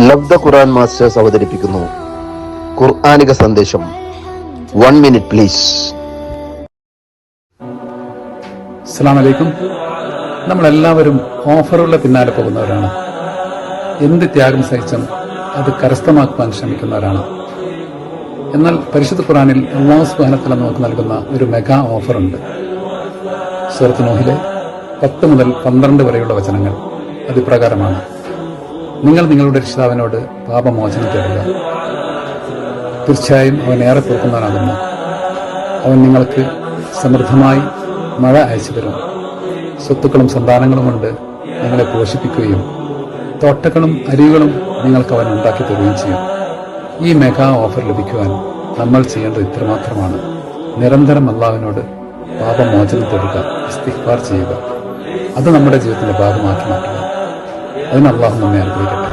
ലബ്ധ ഖുർആൻ masters അവതരിപ്പിക്കുന്നു ഖുർആനിക സന്ദേശം. 1 minute please. അസ്സലാമു അലൈക്കും. നമ്മളെല്ലാവരും ഓഫറുകളുടെ പിന്നാലെ പോകുന്നവരാണ്. എന്ത് ത്യാഗം സഹിച്ചും അത് കരസ്ഥമാക്കുവാൻ ശ്രമിക്കുന്നവരാണ്. എന്നാൽ പരിശുദ്ധ ഖുർആനിൽ അല്ലാഹു സുബ്ഹാനഹു വ തആല നമുക്ക് നൽകുന്ന ഒരു മെഗാ ഓഫറുണ്ട്. സൂറത്ത് നൂഹിലെ 10 മുതൽ 12 വരെയുള്ള വചനങ്ങൾ അതിപ്രകാരമാണ്: നിങ്ങൾ നിങ്ങളുടെ രക്ഷിതാവിനോട് പാപമോചനം തേടുക. തീർച്ചയായും അവൻ ഏറെ പൊറുക്കുന്നവനാകുന്നു. അവൻ നിങ്ങൾക്ക് സമൃദ്ധമായി മഴ അയച്ചു തരും. സ്വത്തുക്കളും സന്താനങ്ങളും കൊണ്ട് നിങ്ങളെ പോഷിപ്പിക്കുകയും തോട്ടങ്ങളും അരികളും നിങ്ങൾക്ക് അവൻ ഉണ്ടാക്കി തരുകയും ചെയ്യും. ഈ മെഗാ ഓഫർ ലഭിക്കുവാൻ നമ്മൾ ചെയ്യേണ്ടത് ഇത്രമാത്രമാണ്: നിരന്തരം അല്ലാഹുവിനോട് പാപമോചനം തേടുക, ഇസ്തിഗ്ഫാർ ചെയ്യുക. അത് നമ്മുടെ ജീവിതത്തിന്റെ ഭാഗമാക്കി മാറ്റുക. അതിന് അല്ലാഹു നമ്മെ അനുഗ്രഹിക്കട്ടെ.